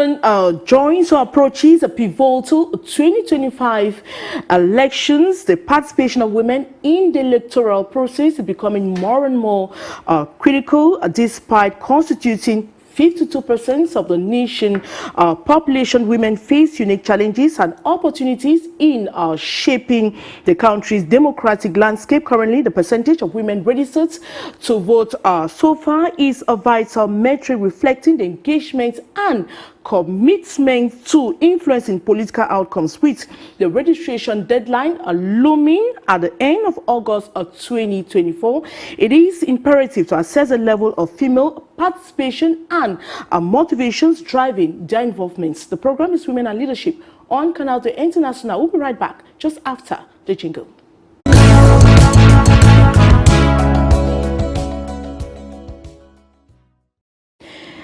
Cameroon joins or approaches a pivotal 2025 elections. The participation of women in the electoral process is becoming more and more critical, despite constituting 52% of the nation population. Women face unique challenges and opportunities in shaping the country's democratic landscape. Currently, the percentage of women registered to vote so far is a vital metric reflecting the engagement and commitment to influencing political outcomes, with the registration deadline looming at the end of August of 2024. It is imperative to assess the level of female participation and motivations driving their involvements. The program is Women and Leadership on Canal International. We'll be right back just after the jingle.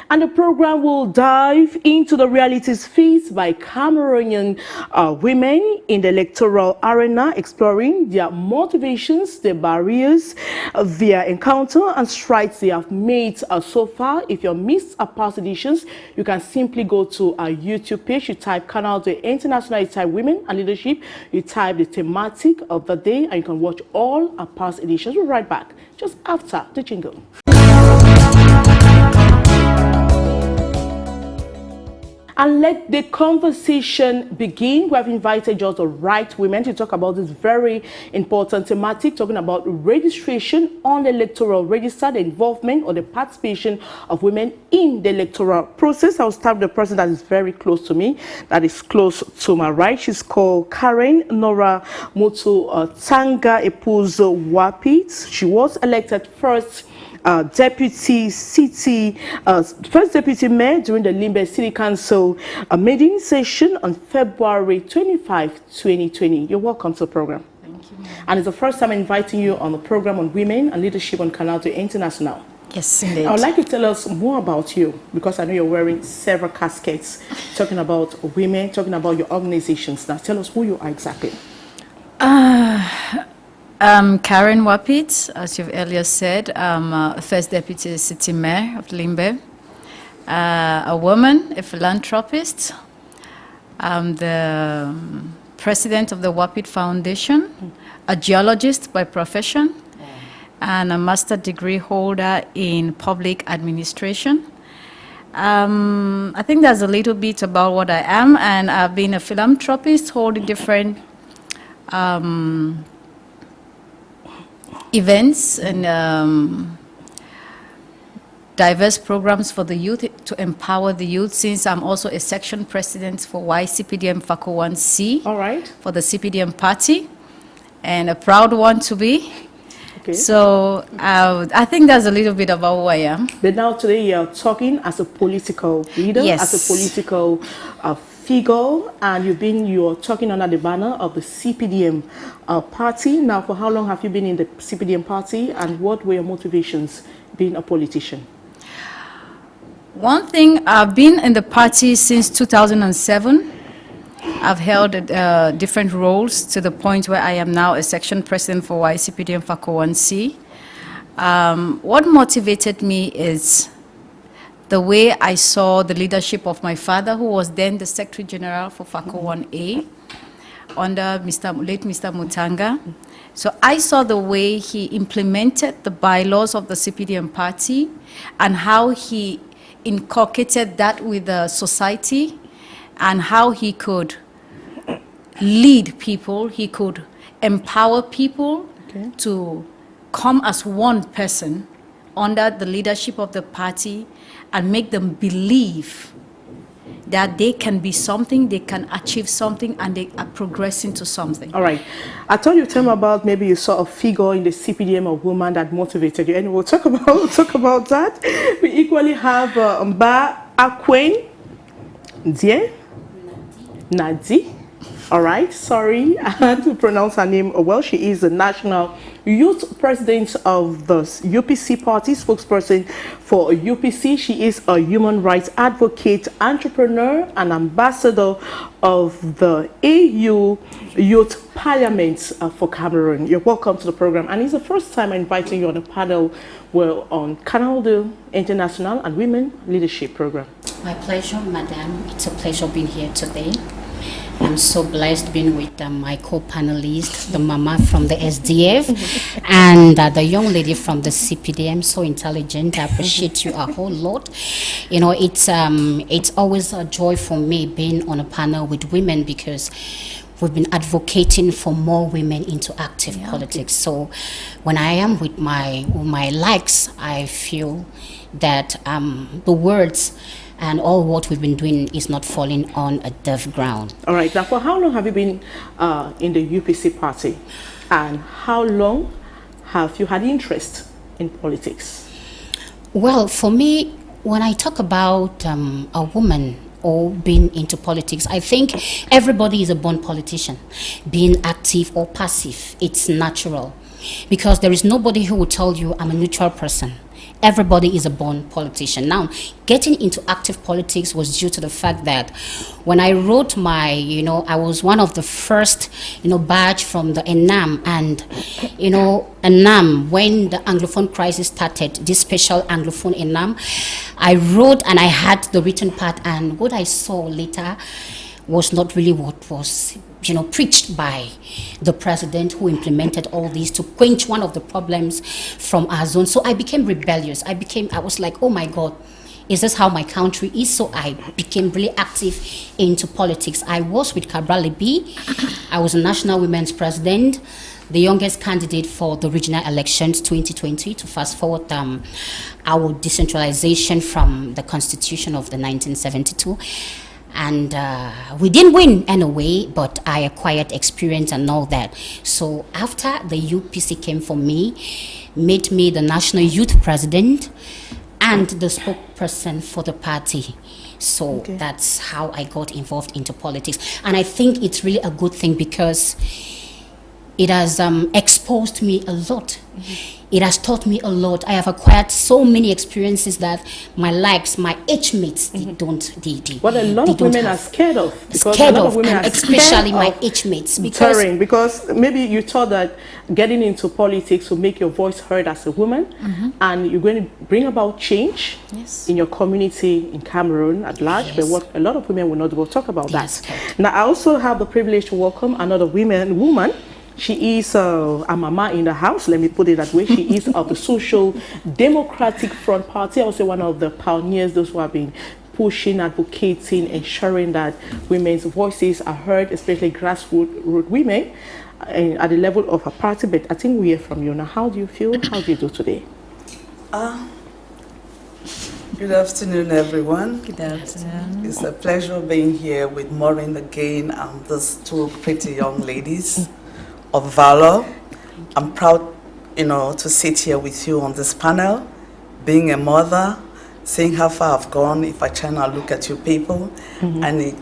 And the program will dive into the realities faced by Cameroonian women in the electoral arena, exploring their motivations, their barriers, their encounter and strides they have made so far. If you missed past editions, you can simply go to our YouTube page. You type Canal International, you type Women and Leadership, you type the thematic of the day, and you can watch all our past editions. We'll be right back just after the jingle. And let the conversation begin. We have invited just the right women to talk about this very important thematic, talking about registration on the electoral register, the involvement or the participation of women in the electoral process. I'll start with the person that is very close to me, that is close to my right. She's called Karen Nora Mutu Tanga Epuzo Wapit. She was elected first deputy mayor during the Limbe City Council meeting session on February 25, 2020. You're welcome to the program. Thank you. And it's the first time I'm inviting you on the program on Women and Leadership on Canal International. Yes, indeed. I would like you to tell us more about you, because I know you're wearing several caskets, talking about women, talking about your organizations. Now tell us who you are exactly. Karen Wapit, as you've earlier said, I'm first deputy city mayor of Limbe, a woman, a philanthropist. I'm the president of the Wapit Foundation, a geologist by profession, and a master degree holder in public administration. I think that's a little bit about what I am, and I've been a philanthropist holding different events and diverse programs for the youth to empower the youth, since I'm also a section president for YCPDM FACO 1C. All right. For the CPDM party, and a proud one to be. Okay. So I think that's a little bit about who I am. But now today you're talking as a political leader, Yes. as a political figure, and you're talking under the banner of the CPDM party. Now, for how long have you been in the CPDM party, and what were your motivations being a politician? One thing, I've been in the party since 2007. I've held different roles to the point where I am now a section president for YCPDM FACO 1C. What motivated me is the way I saw the leadership of my father, who was then the Secretary General for FACO 1A, under late Mr. Mutanga. So I saw the way he implemented the bylaws of the CPDM party and how he inculcated that with the society, and how he could lead people, he could empower people to come as one person under the leadership of the party and make them believe that they can be something, they can achieve something, and they are progressing to something. All right. I thought you'd tell me about maybe you saw a figure in the CPDM, a woman that motivated you, and we'll talk about that. We equally have Mba Akwen Ndie Nadi. All right, sorry, I had to pronounce her name well. She is the National Youth President of the UPC Party, spokesperson for UPC. She is a human rights advocate, entrepreneur, and ambassador of the AU Youth Parliament for Cameroon. You're welcome to the program, and it's the first time I'm inviting you on a panel on Canal International and Women Leadership Program. My pleasure, madam. It's a pleasure being here today. I'm so blessed being with my co-panelist, the mama from the SDF, and the young lady from the CPDM. So intelligent. I appreciate you a whole lot. You know, it's always a joy for me being on a panel with women because we've been advocating for more women into active politics. So when I am with my likes, I feel that the words and all what we've been doing is not falling on a deaf ground. All right. Now, for how long have you been in the UPC party? And how long have you had interest in politics? Well, for me, when I talk about a woman or being into politics, I think everybody is a born politician. Being active or passive, it's natural. Because there is nobody who will tell you I'm a neutral person. Everybody is a born politician. Now, getting into active politics was due to the fact that when I wrote my, I was one of the first, batch from the ENAM, and, ENAM, when the Anglophone crisis started, this special Anglophone ENAM, I wrote and I had the written part, and what I saw later was not really what was preached by the president who implemented all these to quench one of the problems from our zone. So I became rebellious. I was like, oh my God, is this how my country is? So I became really active into politics. I was with Cabral B. I was a national women's president, the youngest candidate for the regional elections 2020, to fast forward our decentralization from the constitution of the 1972. And we didn't win anyway, but I acquired experience and all that. So after the UPC came for me, made me the national youth president and the spokesperson for the party. So that's how I got involved into politics. And I think it's really a good thing because it has exposed me a lot. It has taught me a lot. I have acquired so many experiences that my likes, my age mates, they don't. What a lot of women are scared of. Especially my age mates. Because maybe you thought that getting into politics will make your voice heard as a woman, and you're going to bring about change in your community in Cameroon at large. But what a lot of women will not do. We'll talk about that. Now, I also have the privilege to welcome another woman. She is a mama in the house, let me put it that way. She is of the Social Democratic Front Party. Also one of the pioneers, those who have been pushing, advocating, ensuring that women's voices are heard, especially grassroots women at the level of a party. But I think we hear from you now. How do you feel? How do you do today? Good afternoon, everyone. Good afternoon. It's a pleasure being here with Maureen again and these two pretty young ladies of valor. I'm proud, to sit here with you on this panel, being a mother, seeing how far I've gone if I try and look at you people, and it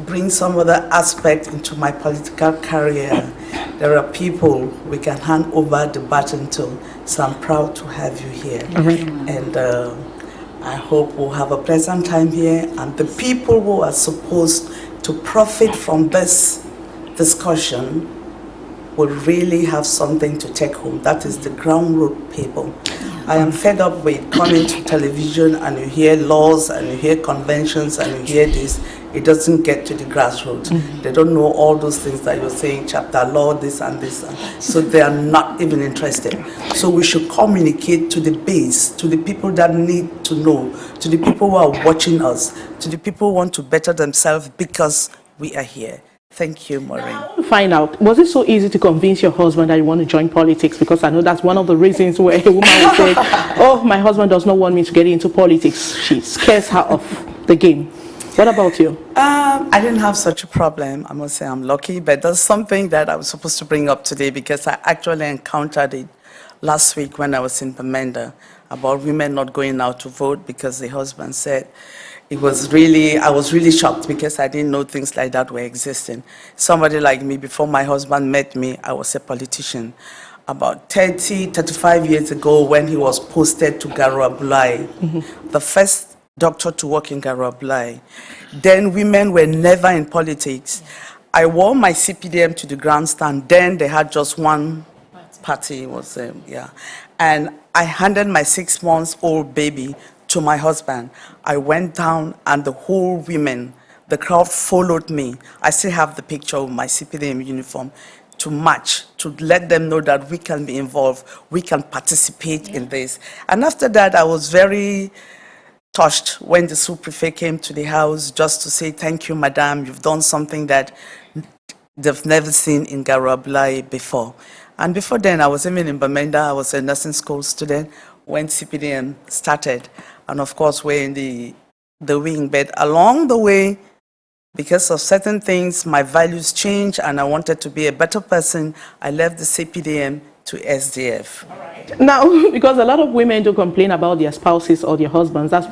brings some other aspect into my political career. There are people we can hand over the baton to, so I'm proud to have you here. And I hope we'll have a pleasant time here, and the people who are supposed to profit from this discussion will really have something to take home. That is the ground root people. I am fed up with coming to television and you hear laws and you hear conventions and you hear this. It doesn't get to the grassroots. They don't know all those things that you're saying, chapter law, this and this. So they are not even interested. So we should communicate to the base, to the people that need to know, to the people who are watching us, to the people who want to better themselves because we are here. Thank you, Maureen. I want to find out, was it so easy to convince your husband that you want to join politics? Because I know that's one of the reasons where a woman will say, oh, my husband does not want me to get into politics. She scares her off the game. What about you? I didn't have such a problem. I must say I'm lucky, but there's something that I was supposed to bring up today because I actually encountered it last week when I was in Bamenda about women not going out to vote because the husband said, I was really shocked because I didn't know things like that were existing. Somebody like me, before my husband met me, I was a politician. About 35 years ago when he was posted to Garoua, the first doctor to work in Garoua. Then women were never in politics. I wore my CPDM to the grandstand. Then they had just one party, and I handed my 6-month-old baby to my husband. I went down and the whole women, the crowd followed me. I still have the picture of my CPDM uniform to match, to let them know that we can be involved, we can participate in this. And after that, I was very touched when the sous-prefect came to the house just to say, thank you, madam, you've done something that they've never seen in Garabulai before. And before then, I was even in Bamenda, I was a nursing school student when CPDM started. And of course, we're in the wing, but along the way, because of certain things, my values changed and I wanted to be a better person. I left the CPDM to SDF. Now, because a lot of women do complain about their spouses or their husbands, that's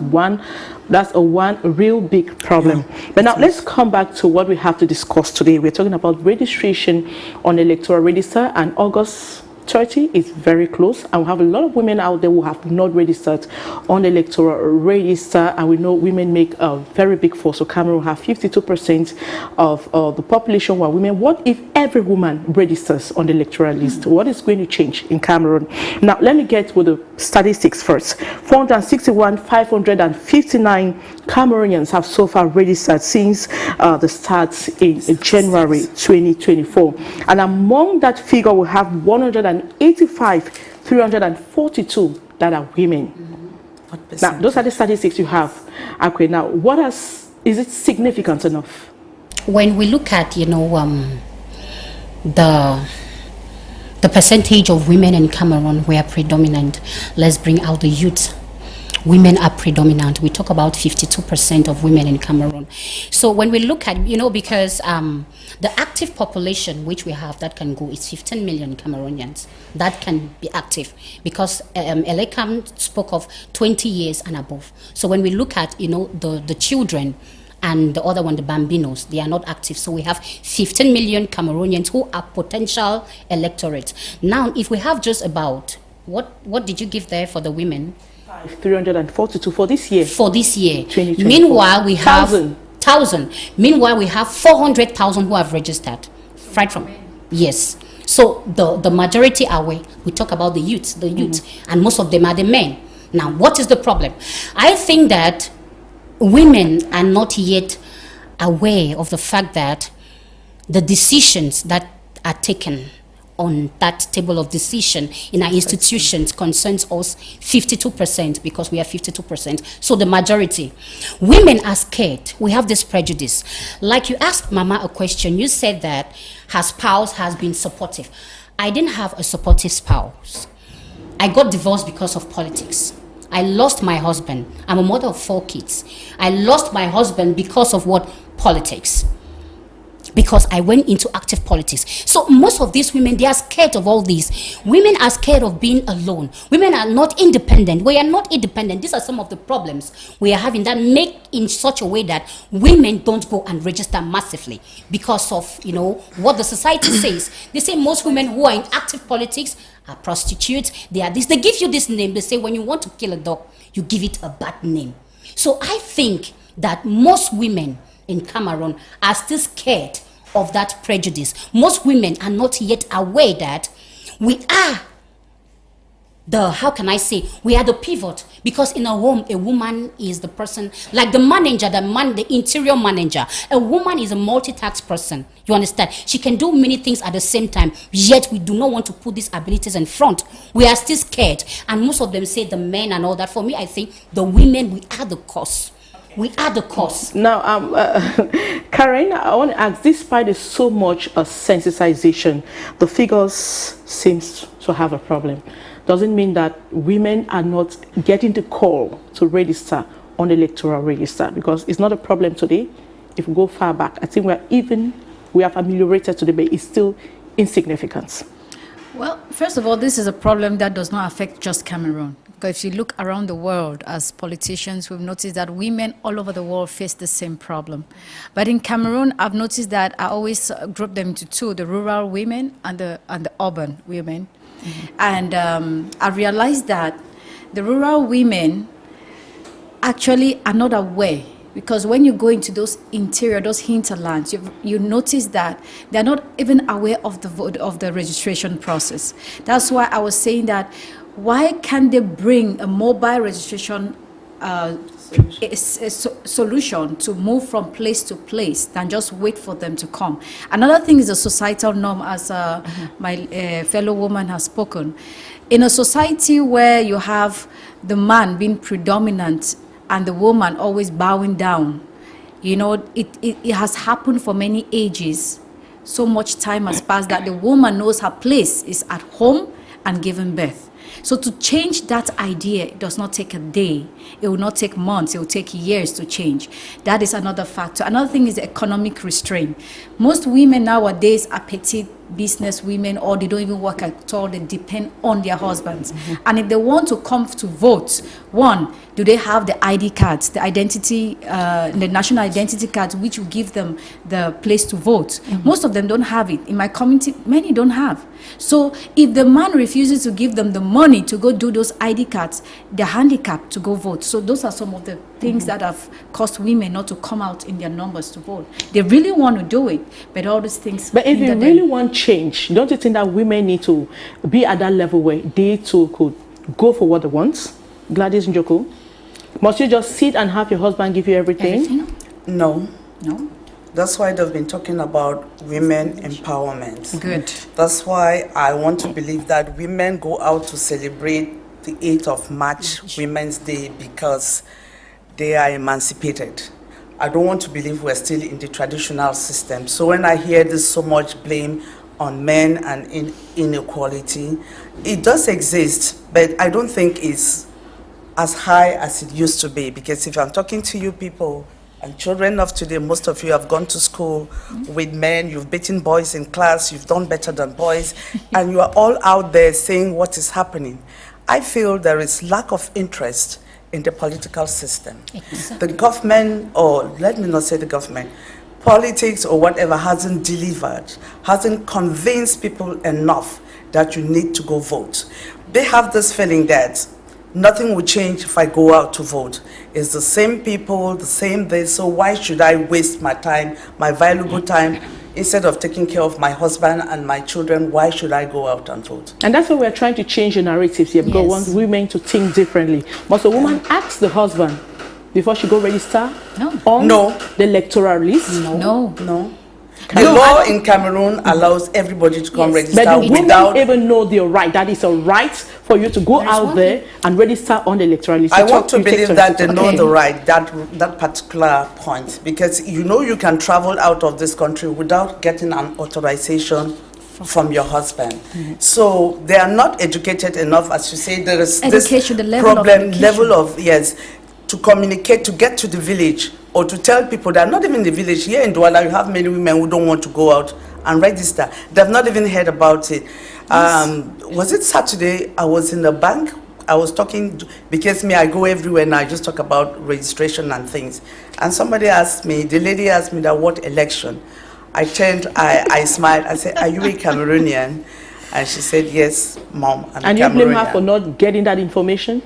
a real big problem. Yeah. But now let's come back to what we have to discuss today. We're talking about registration on electoral register, and August 30 is very close, and we have a lot of women out there who have not registered on the electoral register, and we know women make a very big force. So Cameroon have 52% of the population who are women. What if every woman registers on the electoral list? What is going to change in Cameroon? Now, let me get with the statistics first. 461,559 Cameroonians have so far registered since the start in January 2024. And among that figure, we have 185,342 that are women. Now, those are the statistics you have. Okay, now, is it significant enough? When we look at, the percentage of women in Cameroon, we are predominant. Let's bring out the youth. Women are predominant. We talk about 52% of women in Cameroon. So when we look at, because the active population which we have that can go is 15 million Cameroonians that can be active, because Elecam spoke of 20 years and above. So when we look at, the children and the other one, the bambinos, they are not active. So we have 15 million Cameroonians who are potential electorate. Now, if we have just about, what did you give there for the women? 342 for this year. For this year. Meanwhile, we have 1,000. Meanwhile, we have 400,000 who have registered. Right from yes. So the majority are where we talk about the youth, and most of them are the men. Now, what is the problem? I think that women are not yet aware of the fact that the decisions that are taken on that table of decision in our institutions concerns us 52%, because we are 52%. So the majority. Women are scared. We have this prejudice. Like you asked Mama a question, you said that her spouse has been supportive. I didn't have a supportive spouse. I got divorced because of politics. I lost my husband. I'm a mother of 4 kids. I lost my husband because of what? Politics. Because I went into active politics. So most of these women, they are scared of all these. Women are scared of being alone. Women are not independent. We are not independent. These are some of the problems we are having that make in such a way that women don't go and register massively because of, what the society says. They say most women who are in active politics are prostitutes. They are this. They give you this name. They say when you want to kill a dog, you give it a bad name. So I think that most women in Cameroon are still scared of that prejudice. Most women are not yet aware that we are we are the pivot, because in a home, a woman is the person, like the manager, the interior manager. A woman is a multitask person. You understand? She can do many things at the same time, yet we do not want to put these abilities in front. We are still scared. And most of them say the men and all that. For me, I think the women, we are the cause. We are the cause. Now, Karen, I want to ask, despite so much sensitization, the figures seems to have a problem. Doesn't mean that women are not getting the call to register on the electoral register, because it's not a problem today. If we go far back, I think we have ameliorated today, but it's still insignificant. Well, first of all, this is a problem that does not affect just Cameroon. Because if you look around the world as politicians, we've noticed that women all over the world face the same problem. But in Cameroon, I've noticed that I always group them into two, the rural women and the urban women. And I realized that the rural women actually are not aware, because when you go into those interior, those hinterlands, you notice that they're not even aware of the registration process. That's why I was saying that, why can't they bring a mobile registration solution to move from place to place than just wait for them to come. Another thing is the societal norm, as my fellow woman has spoken. In a society where you have the man being predominant and the woman always bowing down, you know, it has happened for many ages. So much time has passed that the woman knows her place is at home and giving birth. So to change that idea, it does not take a day. It will not take months. It will take years to change. That is another factor. Another thing is the economic restraint. Most women nowadays are petite business women, or they don't even work at all. They depend on their husbands. And if they want to come to vote, one, do they have the ID cards, the identity, the national identity cards, which will give them the place to vote? Most of them don't have it. In my community, many don't have. So if the man refuses to give them the money to go do those ID cards, they're handicapped to go vote. So those are some of the things that have caused women not to come out in their numbers to vote. They really want to do it, but all these things. But if you really want change, don't you think that women need to be at that level where they too could go for what they want? Gladys Njoku, must you just sit and have your husband give you everything? No. No? That's why they've been talking about women empowerment. Good. That's why I want to believe that women go out to celebrate the 8th of March, Women's Day, because they are emancipated. I don't want to believe we're still in the traditional system. So when I hear this so much blame on men and inequality, it does exist, but I don't think it's as high as it used to be. Because if I'm talking to you people and children of today, most of you have gone to school with men, you've beaten boys in class, you've done better than boys, and you are all out there saying what is happening. I feel there is lack of interest in the political system. Exactly. The government, or let me not say the government, politics or whatever hasn't delivered, hasn't convinced people enough that you need to go vote. They have this feeling that nothing will change if I go out to vote. It's the same people, the same day, so why should I waste my time, my valuable time? Instead of taking care of my husband and my children, why should I go out and vote? And that's why we're trying to change the narratives here, because we want women to think differently. Must a woman ask the husband before she go register on the electoral list? No. No. The law in Cameroon allows everybody to come register But the without... women even know their right. That is a right for you to go out there and register on the electoral list. I want to believe that they know the right, that particular point, because you know you can travel out of this country without getting an authorization from your husband. So they are not educated enough, as you say. There is Education, this the level problem, of level of, yes, to communicate, to get to the village, or to tell people that are not even in the village. Here in Douala, you have many women who don't want to go out and register. They've not even heard about it. Was it Saturday? I was in the bank. I was talking, because me, I go everywhere and I just talk about registration and things. And somebody asked me, the lady asked me that what election? I turned, I smiled, I said, are you a Cameroonian? And she said, yes, Mom, I'm And Cameroonian. you blame her for not getting that information?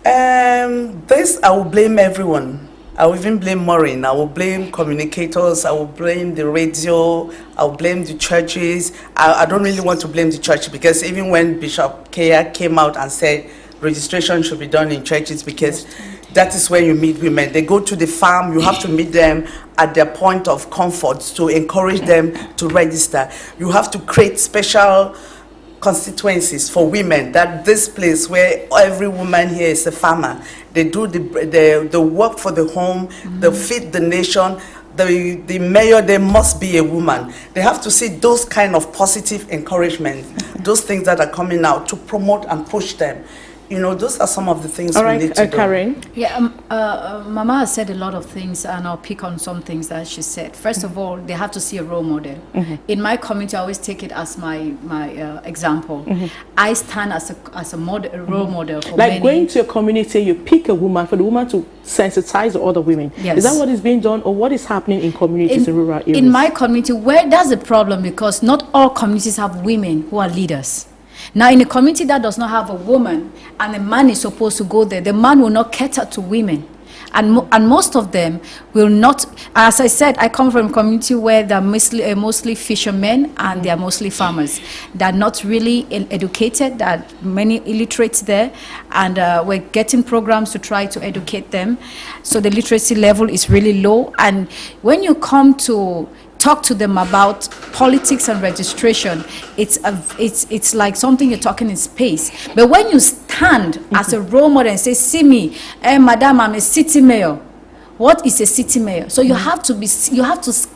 This, I will blame everyone. I will even blame Maureen. I will blame communicators. I will blame the radio. I will blame the churches. I don't really want to blame the church, because even when Bishop Kea came out and said registration should be done in churches, because that is where you meet women. They go to the farm. You have to meet them at their point of comfort to encourage them to register. You have to create special constituencies for women, that this place where every woman here is a farmer, they do the work for the home, they feed the nation, the mayor, they must be a woman. They have to see those kind of positive encouragement, those things that are coming out to promote and push them. You know, those are some of the things we need to do. Karen? Yeah, Mama has said a lot of things, and I'll pick on some things that she said. First of all, they have to see a role model. In my community, I always take it as my example. I stand as a role model for Like many. going to a community, you pick a woman for the woman to sensitize the other women. Yes. Is that what is being done, or what is happening in communities in rural areas? In my community, where that's a problem, because not all communities have women who are leaders. Now, in a community that does not have a woman and a man is supposed to go there, the man will not cater to women. And most of them will not, as I said, I come from a community where they're mostly fishermen and they're mostly farmers. They're not really educated, there are many illiterates there, and we're getting programs to try to educate them. So the literacy level is really low, and when you come to talk to them about politics and registration, it's like something you're talking in space. But when you stand as a role model and say, see me, hey, madam, I'm a city mayor. What is a city mayor? So you have to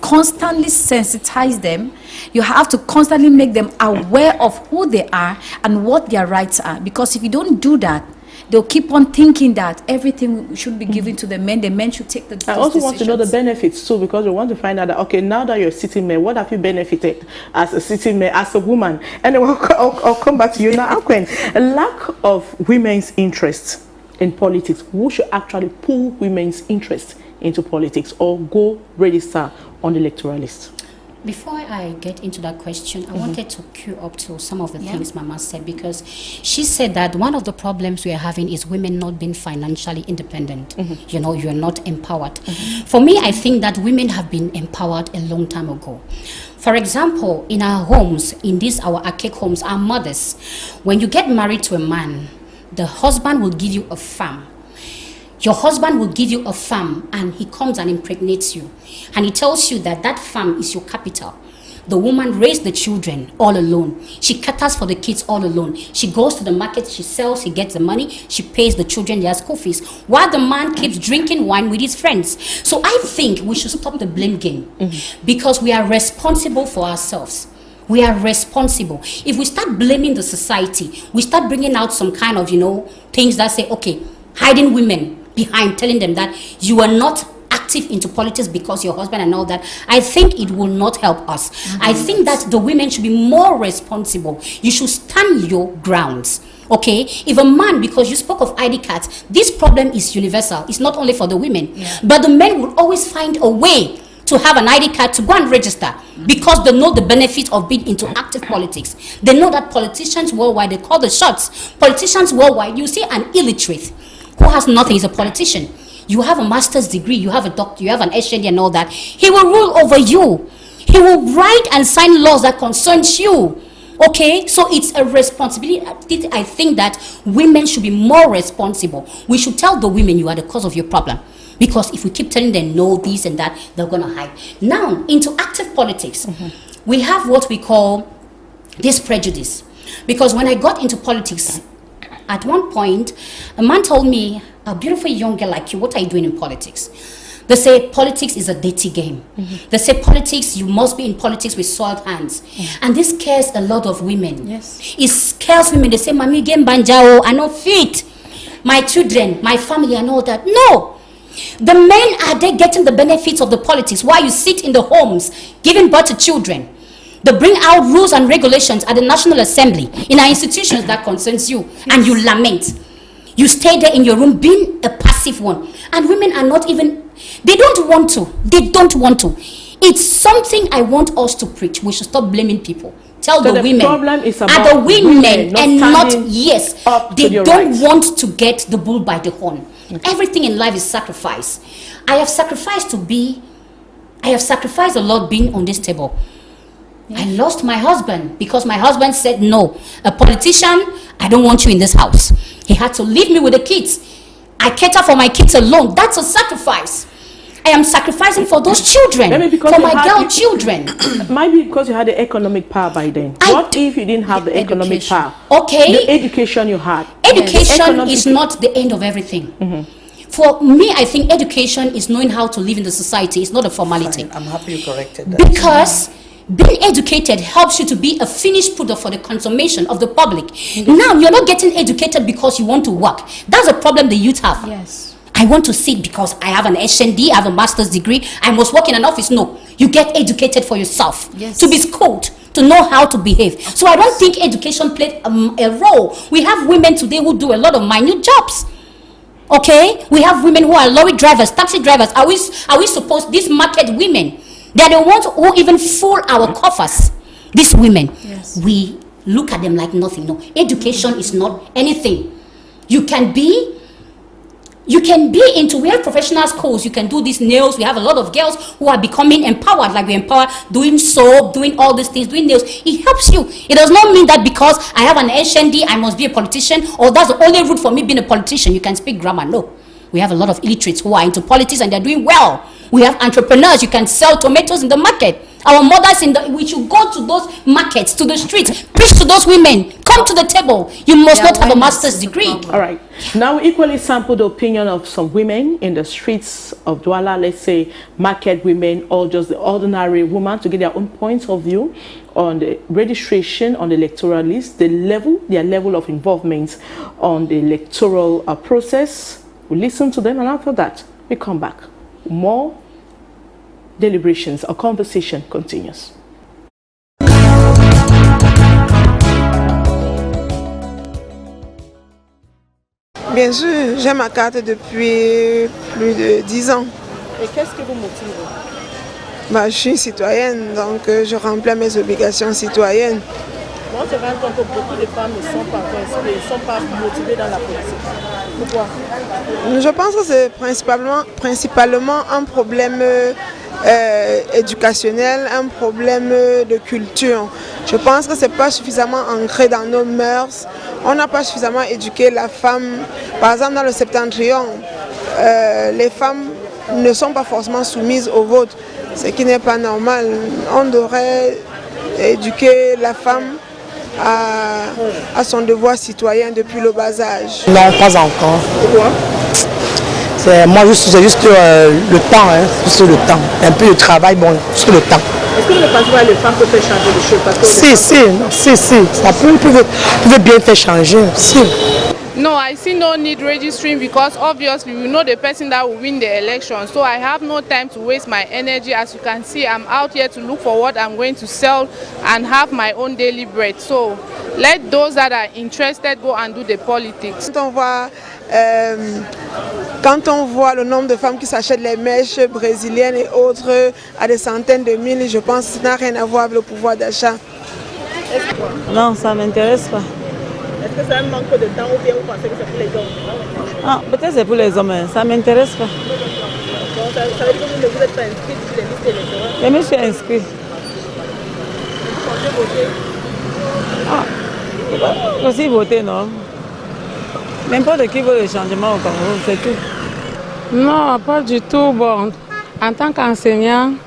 constantly sensitize them. You have to constantly make them aware of who they are and what their rights are. Because if you don't do that, they'll keep on thinking that everything should be given to the men should take the decisions. I also want to know the benefits too, because we want to find out that, okay, now that you're a city mayor, what have you benefited as a city mayor, as a woman? And I'll come back to you now. A lack of women's interest in politics. Who should actually pull women's interest into politics or go register on the electoral list? Before I get into that question, I wanted to cue up to some of the things Mama said, because she said that one of the problems we are having is women not being financially independent. You know, you are not empowered. For me, I think that women have been empowered a long time ago. For example, in our homes, in these our archaic homes, our mothers, when you get married to a man, the husband will give you a farm. Your husband will give you a farm, and he comes and impregnates you. And he tells you that that farm is your capital. The woman raised the children all alone. She caters for the kids all alone. She goes to the market, she sells, he gets the money, she pays the children their school fees, while the man keeps drinking wine with his friends. So I think we should stop the blame game, because we are responsible for ourselves. We are responsible. If we start blaming the society, we start bringing out some kind of, things that say, okay, hiding women behind, telling them that you are not active into politics because your husband and all that, I think it will not help us. I think that the women should be more responsible. You should stand your grounds. Okay, if a man, because you spoke of ID cards, this problem is universal. It's not only for the women, but the men will always find a way to have an ID card to go and register, because they know the benefit of being into active politics. They know that politicians worldwide, they call the shots. Politicians worldwide, you see an illiterate who has nothing is a politician. You have a master's degree, you have a doctor, you have an HND and all that. He will rule over you. He will write and sign laws that concerns you. Okay, so it's a responsibility. I think that women should be more responsible. We should tell the women you are the cause of your problem. Because if we keep telling them no, this and that, they're going to hide. Now, into active politics, we have what we call this prejudice. Because when I got into politics, at one point, a man told me, a beautiful young girl like you, what are you doing in politics? They say politics is a dirty game. They say politics, you must be in politics with soiled hands. And this scares a lot of women. Yes. It scares women. They say, Mami, game banjao, I not fit. My children, my family, and all that. No. The men, are they getting the benefits of the politics while you sit in the homes giving birth to children? They bring out rules and regulations at the National Assembly, in our institutions that concerns you, and you lament. You stay there in your room being a passive one. And women are not even, they don't want to. They don't want to. It's something I want us to preach. We should stop blaming people. Tell so the women, problem is about the women and not, yes, they don't want to get the bull by the horn. Okay. Everything in life is sacrifice. I have sacrificed a lot being on this table. Yeah. I lost my husband because my husband said no. A politician, I don't want you in this house. He had to leave me with the kids. I cater for my kids alone. That's a sacrifice. I am sacrificing for those children, for my girl children. Maybe because you had the economic power by then. What if you didn't have the economic power? Okay. The education you had. Education is not the end of everything. For me, I think education is knowing how to live in the society. It's not a formality. Fine. I'm happy you corrected that. Because being educated helps you to be a finished product for the consummation of the public. Now, you're not getting educated because you want to work. That's a problem the youth have. Yes. I want to sit because I have an HND, I have a master's degree, I must work in an office. No, you get educated for yourself. Yes. To be schooled, to know how to behave. So I don't think education played a role. We have women today who do a lot of minute jobs. Okay? We have women who are lorry drivers, taxi drivers. Are we supposed, these market women, they're the ones who even fool our coffers. These women, yes. We look at them like nothing. No, education is not anything. You can be You can be into, we have professional schools, you can do these nails, we have a lot of girls who are becoming empowered, like we empower doing soap, doing all these things, doing nails. It helps you. It does not mean that because I have an HND, I must be a politician, or that's the only route for me being a politician. You can speak grammar. No. We have a lot of illiterates who are into politics and they're doing well. We have entrepreneurs, you can sell tomatoes in the market. Our mothers, we should go to those markets, to the streets, preach to those women, come to the table. You must not have a master's degree. All right. Now, we equally sample the opinion of some women in the streets of Douala, let's say market women or just the ordinary woman, to get their own points of view on the registration on the electoral list, their level of involvement on the electoral process. We listen to them, and after that, we come back. More deliberations, our conversation continues. Bien sûr, j'ai ma carte depuis plus de 10 ans. Et qu'est-ce qui vous motive? Je suis citoyenne, donc je remplis mes obligations citoyennes. Moi, je me rends compte que beaucoup de femmes ne sont pas inscrites, ne sont pas motivées dans la politique. Pourquoi? Je pense que c'est principalement un problème éducationnel, un problème de culture. Je pense que ce n'est pas suffisamment ancré dans nos mœurs. On n'a pas suffisamment éduqué la femme. Par exemple, dans le septentrion, les femmes ne sont pas forcément soumises au vote, ce qui n'est pas normal. On devrait éduquer la femme à son devoir citoyen depuis le bas âge. Non, pas encore. Pourquoi? Moi, c'est juste le temps, juste le temps. Un peu de travail, bon, juste le temps. Est-ce que vous ne pensez pas que les femmes peuvent faire changer les choses? Parce que Si, ça peut bien faire changer, si. No, I see no need registering because obviously we know the person that will win the election. So I have no time to waste my energy. As you can see, I'm out here to look for what I'm going to sell and have my own daily bread. So let those that are interested go and do the politics. Quand on voit le nombre de femmes qui s'achètent les mèches brésiliennes et autres à des centaines de mille, je pense que ça n'a rien à voir avec le pouvoir d'achat. Non, ça ne m'intéresse pas. est-ce que c'est un manque de temps ou bien vous pensez que c'est pour les hommes? Peut-être c'est pour les hommes, mais ça ne m'intéresse pas. Donc, ça veut dire que vous ne vous êtes pas inscrit sur les listes électorales? Je me suis inscrit. Vous pensez voter? Aussi voter, non. N'importe qui veut le changement au Congo, c'est tout. Non, pas du tout. Bon, en tant qu'enseignante,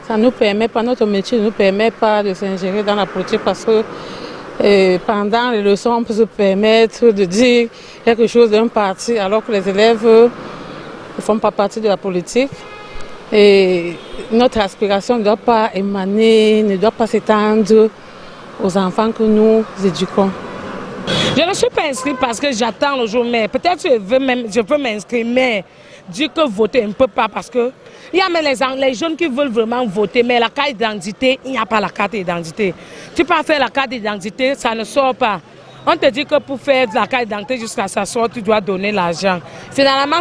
ça nous permet pas, notre métier ne nous permet pas de s'ingérer dans la politique parce que pendant les leçons, on peut se permettre de dire quelque chose d'un parti alors que les élèves ne font pas partie de la politique. Et notre aspiration ne doit pas émaner, ne doit pas s'étendre aux enfants que nous éduquons. Je ne suis pas inscrite parce que j'attends le jour, mais peut-être je peux m'inscrire, mais dire que voter, on ne peut pas parce que il y a même les jeunes qui veulent vraiment voter, mais la carte d'identité, il n'y a pas la carte d'identité. Tu peux faire la carte d'identité, ça ne sort pas. On te dit que pour faire la carte d'identité jusqu'à ça sort, tu dois donner l'argent. Finalement,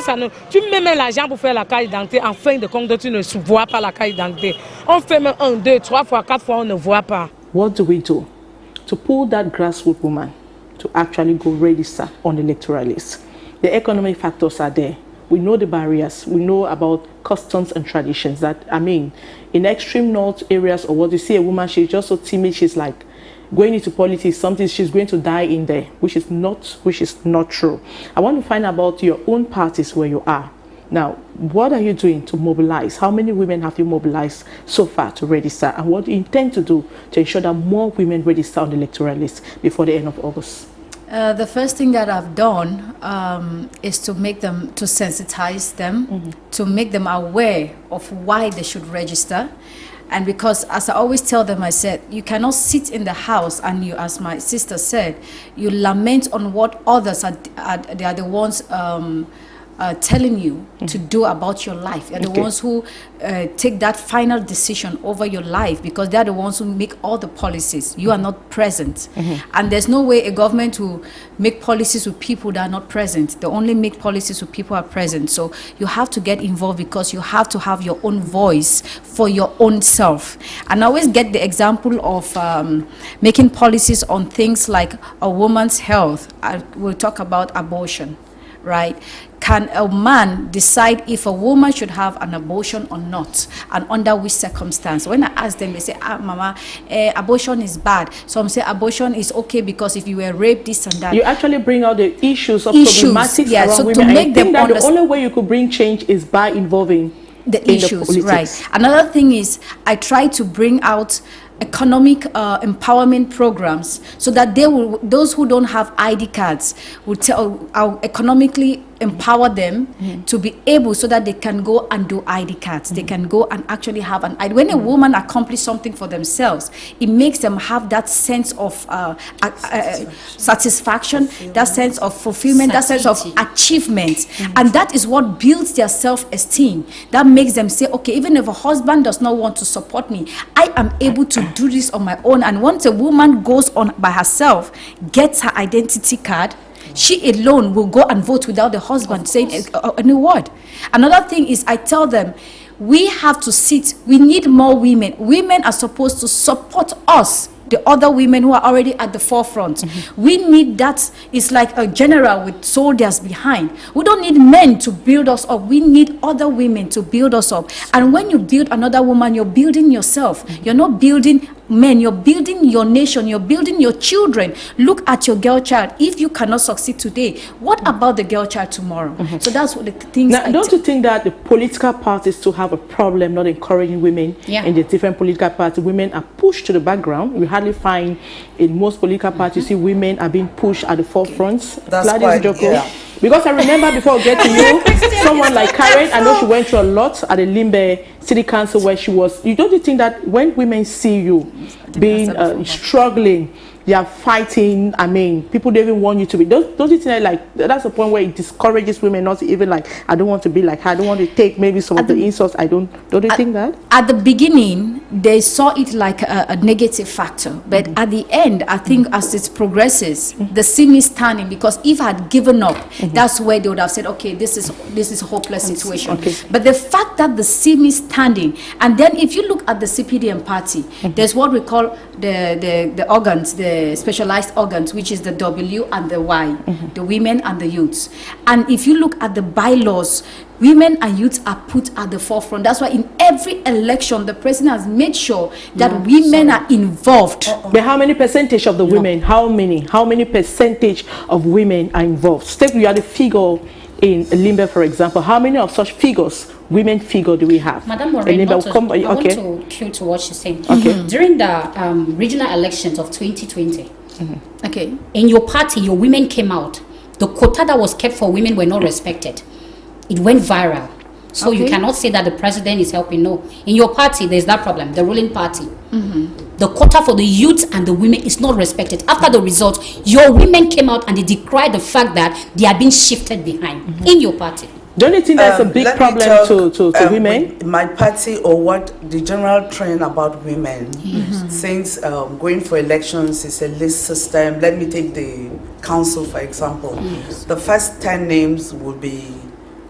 tu mets même l'argent pour faire la carte d'identité, en fin de compte, tu ne vois pas la carte d'identité. On fait même 1, 2, 3 fois, 4 fois, on ne voit pas. What do we do to pull that grassroots woman to actually go register on the electoral list? The economic factors are there. We know the barriers. We know about customs and traditions that, I mean, in extreme north areas or what you see a woman, she's just so timid, she's like going into politics, something she's going to die in there, which is not true. I want to find out about your own parties where you are. Now, what are you doing to mobilize? How many women have you mobilized so far to register? And what do you intend to do to ensure that more women register on the electoral list before the end of August? The first thing that I've done is to sensitize them, to make them aware of why they should register. And because, as I always tell them, I said, you cannot sit in the house and you, as my sister said, you lament on what others are the ones telling you to do about your life. They're the ones who take that final decision over your life, because they're the ones who make all the policies. You are not present. And there's no way a government will make policies with people that are not present. They only make policies with people who are present. So you have to get involved, because you have to have your own voice for your own self. And I always get the example of making policies on things like a woman's health. We'll talk about abortion, right? Can a man decide if a woman should have an abortion or not, and under which circumstance? When I ask them, they say, mama, abortion is bad. Some say abortion is okay because if you were raped, this and that. You actually bring out the issues of problematics around so women. to make them that the only way you could bring change is by involving the issues, right? Another thing is, I try to bring out economic empowerment programs, so that those who don't have ID cards will I'll economically empower them to be able, so that they can go and do ID cards. They can go and actually have an ID. When a woman accomplishes something for themselves, it makes them have that sense of satisfaction, that sense of fulfillment, that sense of achievement. And that is what builds their self-esteem. That makes them say, okay, even if a husband does not want to support me, I am able to do this on my own. And once a woman goes on by herself, gets her identity card, she alone will go and vote without the husband saying any word. Another thing is, I tell them, we have to sit. We need more women. Women are supposed to support us, the other women who are already at the forefront. We need that. It's like a general with soldiers behind. We don't need men to build us up. We need other women to build us up. And when you build another woman, you're building yourself. You're not building men, you're building your nation, you're building your children. Look at your girl child. If you cannot succeed today, what about the girl child tomorrow? So that's what the things. Now, don't you think that the political parties to have a problem not encouraging women in the different political parties? Women are pushed to the background. We hardly find in most political parties, see women are being pushed at the forefront. That's quite, because I remember, before we get to you, someone like Karen, I know she went through a lot at the Limbe City Council where she was. Don't you think that when women see you being struggling, they are fighting, I mean, people don't even want you to be, don't you think that, like, that's the point where it discourages women not to even, like, I don't want to be like her, I don't want to take maybe some of the insults, don't you think that? At the beginning, they saw it like a negative factor, but at the end, I think as it progresses, they see me standing, because if I had given up, that's where they would have said, okay, this is a hopeless situation. But the fact that they see me standing, and then if you look at the CPDM party, there's what we call the organs, the specialized organs, which is the W and the Y, the women and the youths. And if you look at the bylaws, women and youths are put at the forefront. That's why in every election, the president has made sure that women are involved. But how many percentage of the women, how many percentage of women are involved? Step, you are the figure in Limbe, for example. How many of such figures, women figure, do we have? Madam Maureen, I want to cue to what she's saying. During the regional elections of 2020, in your party, your women came out. The quota that was kept for women were not respected. It went viral. So you cannot say that the president is helping. No. In your party, there's that problem, the ruling party. The quota for the youth and the women is not respected. After the result, your women came out and they decried the fact that they are being shifted behind in your party. Don't you think that's a big problem to women? My party, or what the general trend about women, since going for elections is a list system. Let me take the council, for example. The first 10 names would be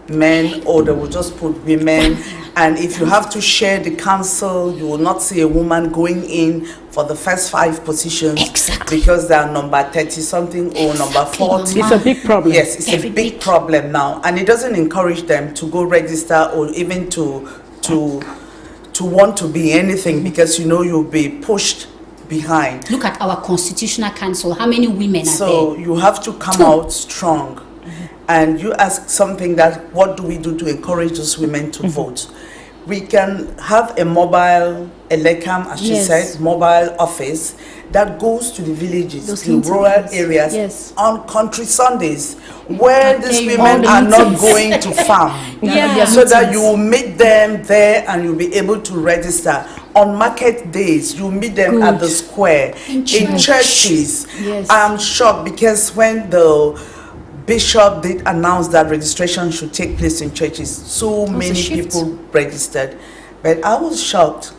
men, or they will just put women. And if you have to share the council, you will not see a woman going in for the first 5 positions because they are number 30 something or number 40. It's a big problem. Yes, it's a big problem now, and it doesn't encourage them to go register or even to want to be anything, because you know you'll be pushed behind. Look at our constitutional council. How many women are there? So you have to come out strong. And you ask something that, what do we do to encourage those women to vote? We can have a mobile elecam, as she said, mobile office that goes to the villages, the rural areas on country Sundays, where these women are not going to farm. So that you will meet them there and you'll be able to register. On market days, you meet them at the square, in churches. I'm shocked because when the Bishop did announce that registration should take place in churches. So many people registered. But I was shocked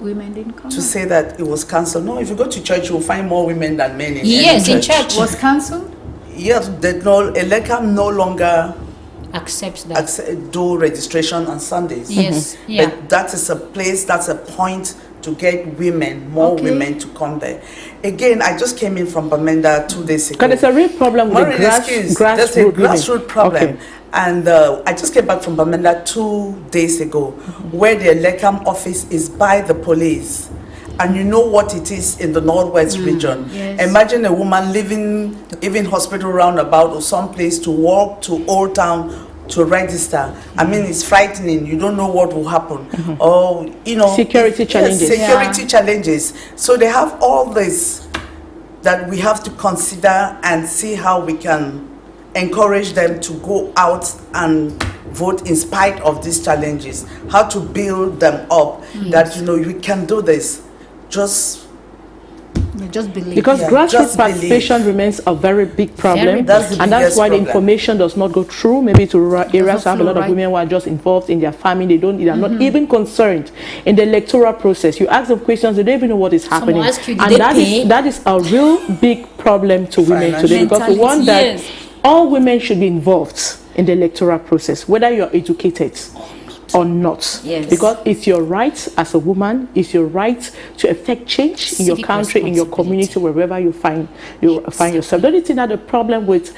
Women didn't come. to say that it was cancelled. No, if you go to church, you'll find more women than men in Yes, any in church. Was cancelled? Yes, ELECAM no longer Accepts that. do registration on Sundays. Yes, yeah. But that is a place, that's a point to get women, more women to come there. Again, I just came in from Bamenda 2 days ago. Because there's a real problem with the There's a grassroots grassroots problem. Okay. And I just came back from Bamenda 2 days ago, where the ELECAM office is by the police. And you know what it is in the Northwest region. Yes. Imagine a woman living even hospital roundabout or someplace to walk to Old Town to register. I mean, it's frightening. You don't know what will happen. Or, you know, Security challenges. Security challenges. So they have all this that we have to consider and see how we can encourage them to go out and vote in spite of these challenges. How to build them up that, you know, we can do this. Just believe. Because grassroots just participation remains a very big problem, That's the and that's biggest why the problem. information does not go through. Maybe to rural areas have a lot of right. women who are just involved in their family. They are not even concerned in the electoral process. You ask them questions, they don't even know what is happening, ask you, did and they that pay? is a real big problem to women today, because we want that Yes. all women should be involved in the electoral process, whether you are educated or not. Yes. Because it's your right as a woman, it's your right to effect change in your Civic country, in your community, wherever you find yourself. Don't you think that the problem with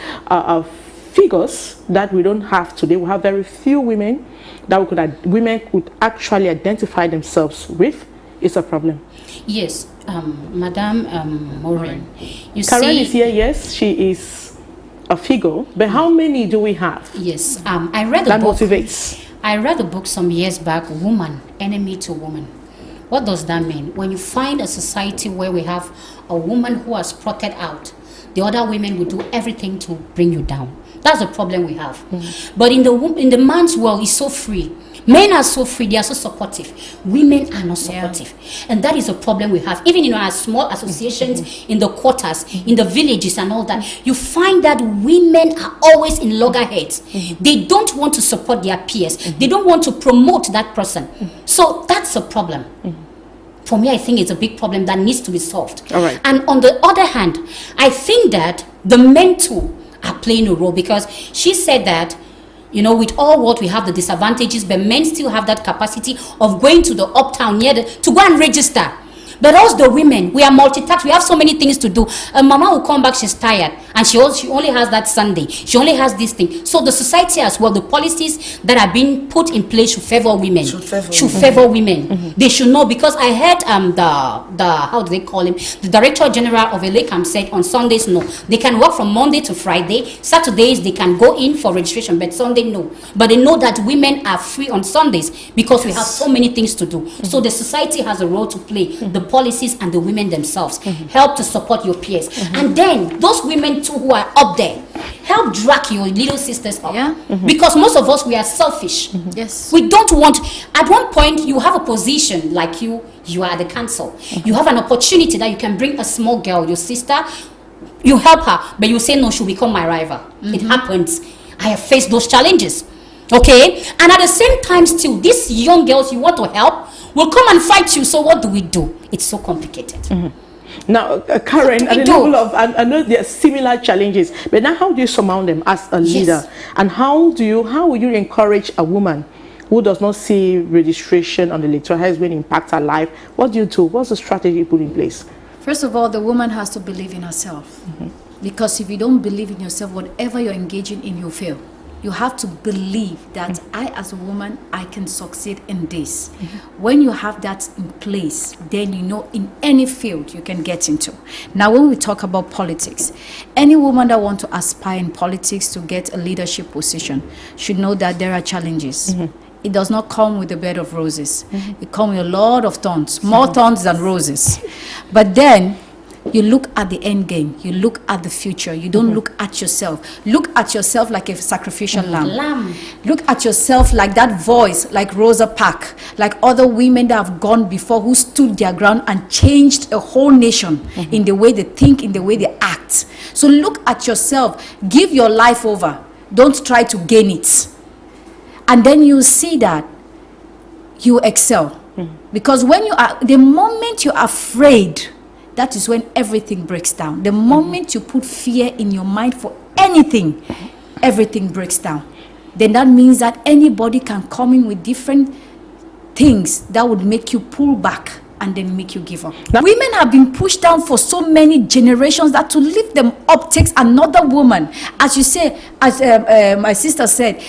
figures that we don't have today, we have very few women that women could actually identify themselves with, is a problem? Yes, Madam Maureen. You Karen see, is here, yes, she is a figure, but how many do we have yes, I read a that book. motivates? I read a book some years back, Woman, Enemy to Woman. What does that mean? When you find a society where we have a woman who has plotted out, the other women will do everything to bring you down. That's the problem we have. But in the man's world, it's so free. Men are so free, they are so supportive. Women are not supportive. And that is a problem we have. Even in our small associations, in the quarters, in the villages and all that, you find that women are always in loggerheads. They don't want to support their peers. They don't want to promote that person. So that's a problem. For me, I think it's a big problem that needs to be solved. All right. And on the other hand, I think that the men too are playing a role, because she said that, you know, with all what we have, the disadvantages, but men still have that capacity of going to the uptown to go and register. But us, the women, we are multitask. We have so many things to do. Mama will come back, she's tired, and she only has that Sunday. She only has this thing. So the society as well, the policies that are being put in place should favor women. Should favor women. They should know, because I heard the how do they call him? The Director General of ELECAM said on Sundays, no. They can work from Monday to Friday. Saturdays, they can go in for registration, but Sunday, no. But they know that women are free on Sundays because we have so many things to do. So the society has a role to play. The policies and the women themselves help to support your peers, and then those women too who are up there help drag your little sisters up, because most of us, we are selfish. Yes. We don't want, at one point you have a position like you are the council, you have an opportunity that you can bring a small girl, your sister, you help her, but you say no, she'll become my rival. It happens. I have faced those challenges. Okay, and at the same time still, these young girls you want to help will come and fight you. So what do? It's so complicated. Now, Karen, at the level of, I know there are similar challenges, but now how do you surmount them as a leader? And how would you encourage a woman who does not see registration on the electoral has been impact her life? What do you do? What's the strategy you put in place? First of all, the woman has to believe in herself. Because if you don't believe in yourself, whatever you're engaging in, you fail. You have to believe that I, as a woman, I can succeed in this. When you have that in place, then you know in any field you can get into. Now, when we talk about politics, any woman that wants to aspire in politics to get a leadership position should know that there are challenges. It does not come with a bed of roses. It comes with a lot of thorns, more thorns than roses. But then, you look at the end game. You look at the future. You don't look at yourself. Look at yourself like a sacrificial lamb. Look at yourself like that voice, like Rosa Parks, like other women that have gone before who stood their ground and changed a whole nation in the way they think, in the way they act. it. So look at yourself, give your life over. Don't try to gain it. And then you see that you excel. Because when you are, the moment you're afraid, that is when everything breaks down. The moment you put fear in your mind for anything, everything breaks down. Then that means that anybody can come in with different things that would make you pull back and then make you give up. Now, women have been pushed down for so many generations that to lift them up takes another woman. As you say, as my sister said,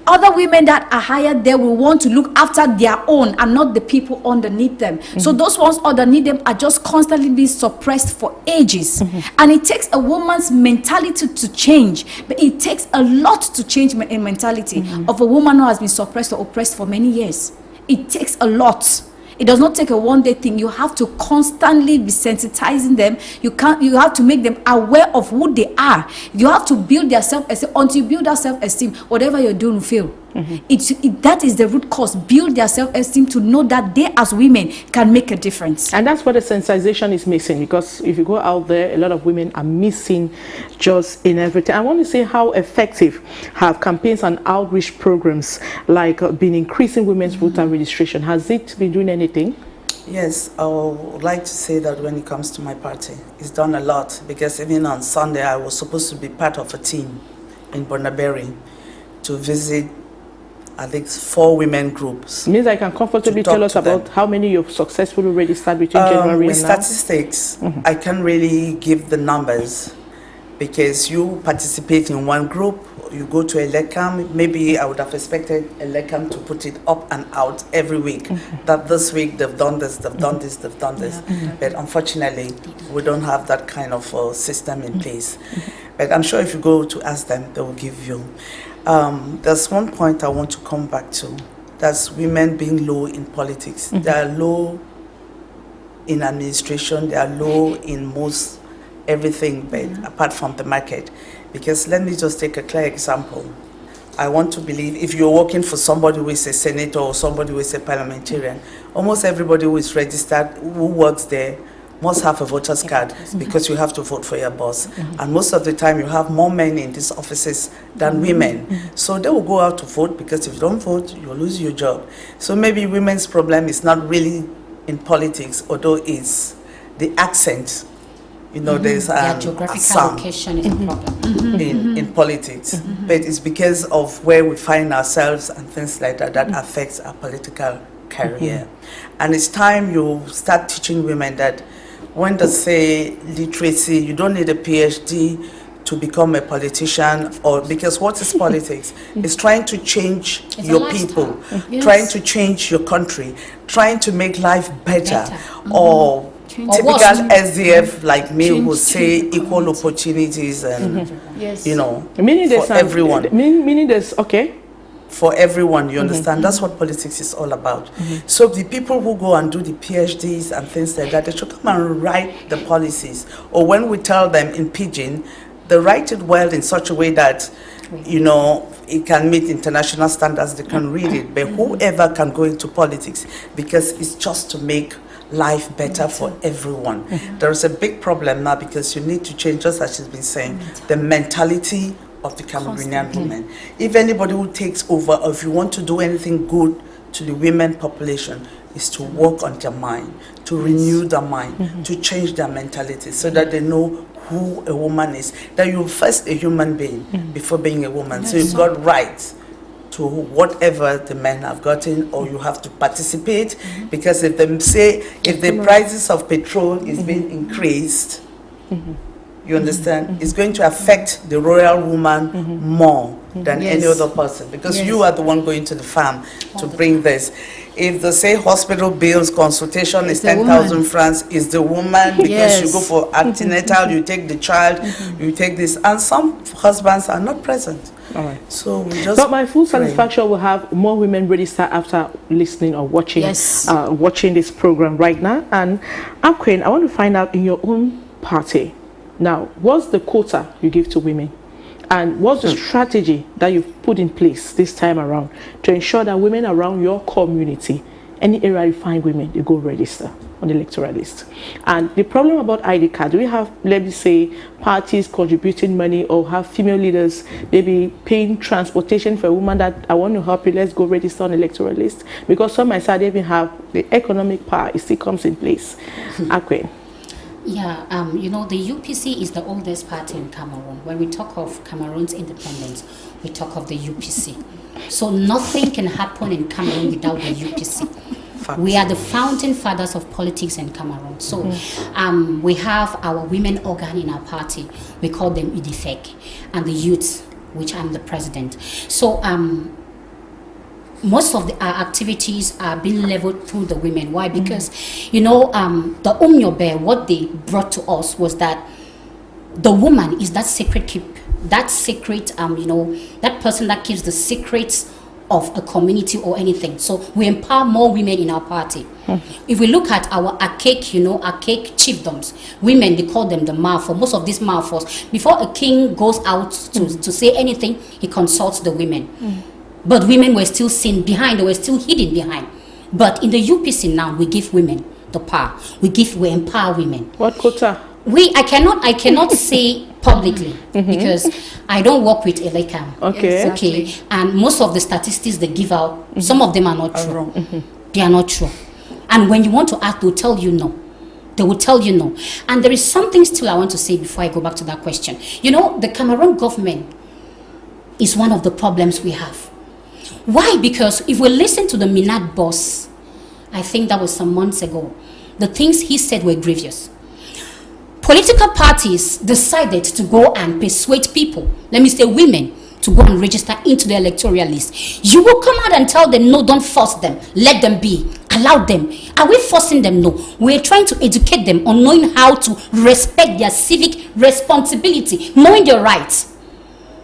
other women that are hired there will want to look after their own and not the people underneath them. So those ones underneath them are just constantly being suppressed for ages. And it takes a woman's mentality to change. But it takes a lot to change a mentality of a woman who has been suppressed or oppressed for many years. It takes a lot. It does not take a one-day thing. You have to constantly be sensitizing them. You have to make them aware of who they are. You have to build their self-esteem. Until you build that self-esteem, whatever you're doing will fail. That is the root cause. Build their self-esteem to know that they as women can make a difference. And that's what the sensitization is missing, because if you go out there, a lot of women are missing just in everything. I want to say how effective have campaigns and outreach programs like been increasing women's voter registration. Has it been doing anything? Yes, I would like to say that when it comes to my party, it's done a lot, because even on Sunday I was supposed to be part of a team in Bonnaberry to visit at least 4 women groups. Means I can comfortably tell us about how many you've successfully registered between January with and now? statistics, I can't really give the numbers, because you participate in one group, you go to ELECAM, maybe I would have expected ELECAM to put it up and out every week, that this week they've done this, they've done this, they've done this. But unfortunately, we don't have that kind of system in place. But I'm sure if you go to ask them, they will give you. There's one point I want to come back to. That's women being low in politics. They are low in administration, they are low in most everything, but apart from the market. Because let me just take a clear example. I want to believe if you're working for somebody who is a senator or somebody who is a parliamentarian, almost everybody who is registered, who works there, must have a voter's card, because you have to vote for your boss. And most of the time you have more men in these offices than women. So they will go out to vote, because if you don't vote, you will lose your job. So maybe women's problem is not really in politics, although it's the accent. You know, there's Their geographical location is a problem. in politics. But it's because of where we find ourselves and things like that that affects our political career. And it's time you start teaching women that when they say literacy, you don't need a PhD to become a politician, or because what is politics? It's trying to change your people, trying to change your country, trying to make life better. Or typical SDF like me who say equal opportunities and you know, meaning for everyone. Meaning there's for everyone, you understand? That's what politics is all about. So the people who go and do the PhDs and things like that, they should come and write the policies. Or when we tell them in pidgin, they write it well in such a way that, you know, it can meet international standards, they can read it. But whoever can go into politics, because it's just to make life better for everyone. There's a big problem now, because you need to change, just as she's been saying, the mentality of the Cameroonian women. If anybody who takes over, or if you want to do anything good to the women population, is to work on their mind, to renew their mind, to change their mentality, so that they know who a woman is. That you're first a human being before being a woman. So you've got rights to whatever the men have gotten, or you have to participate, because if they say, if the prices of petrol is being increased, you understand, it's going to affect the rural woman more than any other person, because you are the one going to the farm to bring this. If they say hospital bills, consultation is 10,000 francs, is the woman, because you go for antenatal, you take the child, you take this, and some husbands are not present. All right. So we just. But my full satisfaction will have more women register after listening or watching, watching this program right now. And Queen, I want to find out in your own party. Now, what's the quota you give to women? And what's the strategy that you've put in place this time around to ensure that women around your community, any area you find women, they go register? on the electoral list. And the problem about ID card, we have, let me say, parties contributing money or have female leaders maybe paying transportation for a woman that I want to help you, let's go register on the electoral list. Because some might say they even have the economic power, it still comes in place. Okay. Yeah, you know, the UPC is the oldest party in Cameroon. When we talk of Cameroon's independence, we talk of the UPC. So nothing can happen in Cameroon without the UPC. Fact. We are the founding fathers of politics in Cameroon. So we have our women organ in our party. We call them UDFEC, and the youth, which I'm the president. So most of our activities are being leveled through the women. Why? Because, you know, the Omniobe, what they brought to us was that the woman is that sacred you know, that person that keeps the secrets of a community or anything. So we empower more women in our party. If we look at our archaic, you know, archaic chiefdoms, women, they call them the Malfor. Most of these Malfors, before a king goes out to say anything, he consults the women. But women were still seen behind, they were still hidden behind. But in the UPC now, we give women the power. We empower women. What quota? I cannot say publicly because I don't work with ELECTORAL. Okay. Exactly. Okay. And most of the statistics they give out, some of them are not true. They are not true. And when you want to ask, they'll tell you no. They will tell you no. And there is something still I want to say before I go back to that question. You know, the Cameroon government is one of the problems we have. Why? Because if we listen to the Minad boss, I think that was some months ago, the things he said were grievous. Political parties decided to go and persuade people, let me say women, to go and register into the electoral list. You will come out and tell them, no, don't force them. Let them be. Allow them. Are we forcing them? No. We're trying to educate them on knowing how to respect their civic responsibility, knowing their rights.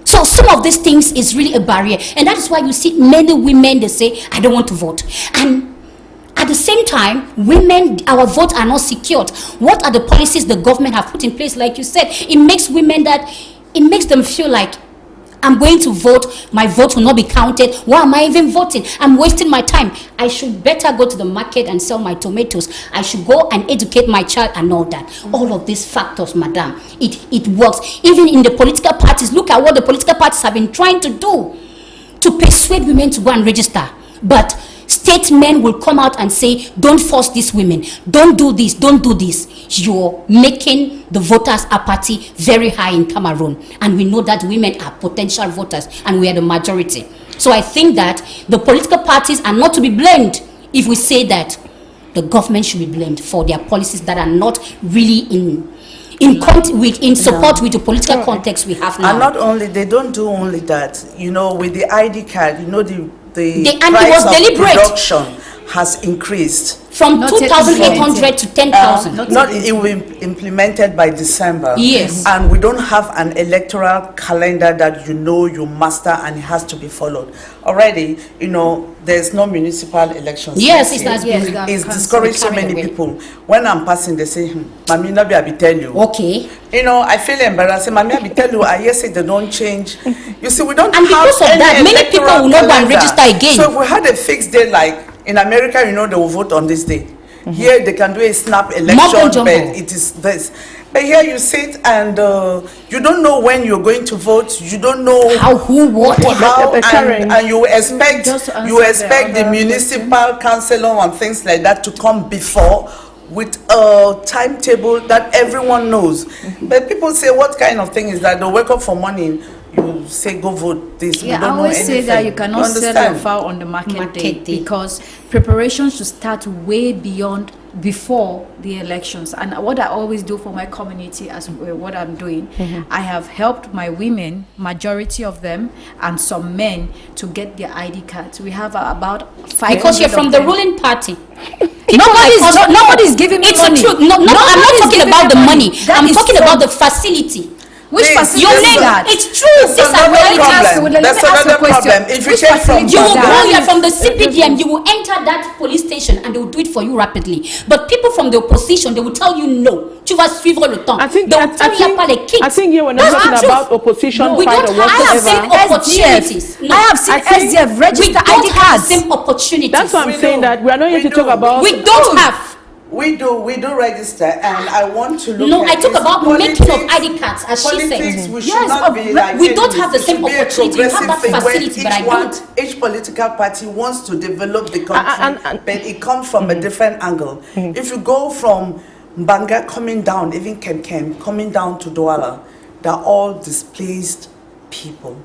So some of these things is really a barrier. And that is why you see many women, they say, I don't want to vote. And at the same time, women, our votes are not secured. What are the policies the government have put in place? Like you said, it makes them feel like, I'm going to vote, my vote will not be counted. Why am I even voting? I'm wasting my time. I should better go to the market and sell my tomatoes. I should go and educate my child and all that. All of these factors, madam, it works. Even in the political parties, look at what the political parties have been trying to do to persuade women to go and register. But statesmen will come out and say, don't force these women, don't do this, don't do this. You're making the voters apathy very high in Cameroon. And we know that women are potential voters and we are the majority. So I think that the political parties are not to be blamed if we say that the government should be blamed for their policies that are not really in support with the political context we have now. And not only, they don't do only that, you know, with the ID card, you know, the price of production has increased from 2,800 to 10,000. It will be implemented by December. Yes. And we don't have an electoral calendar that you know you master and it has to be followed. Already, you know, there's no municipal elections. Yes, it's discouraged so many people. When I'm passing, they say, Mami, Nabi, I tell you. Okay. You know, I feel embarrassed. Mami, I tell you, I say they don't change. You see, we don't and have because of that, many people will not go and register again. So if we had a fixed day, like in America, you know, they will vote on this day. Here they can do a snap election, but it is this. But here you sit and you don't know when you're going to vote. You don't know how and you expect the municipal councillor and things like that to come before with a timetable that everyone knows. But people say, what kind of thing is that? They wake up for morning, you say go vote this. Yeah, we don't I always know say that you cannot sell your fowl on the market day because preparations should start way before the elections. And what I always do for my community, as what I'm doing, I have helped my women, majority of them, and some men to get their ID cards. We have about 500. Because you're from the ruling party. Nobody's giving me money. It's the truth. No, I'm not talking about the money. I'm talking about the facility. Which facility? It's true. That's another problem. If you check from you are from the CPDM, you will enter that police station and they will do it for you rapidly. But people from the opposition, they will tell you no. Tu vas suivre le temps. I think you were not talking about opposition. We don't have the same opportunities. I have seen SDF register ID cards. Same opportunities. That's why I'm saying that we are not here to talk about. We don't have. We do register, and I want to look No, at I talk this. about making of ID cards, as she Politics, said. we should not be like we don't saying have the it same should be a opportunity. You have that progressive thing where facility, but I don't. each political party wants to develop the country, but it comes from a different angle. If you go from Mbanga coming down, even Kem coming down to Douala, they're all displaced people.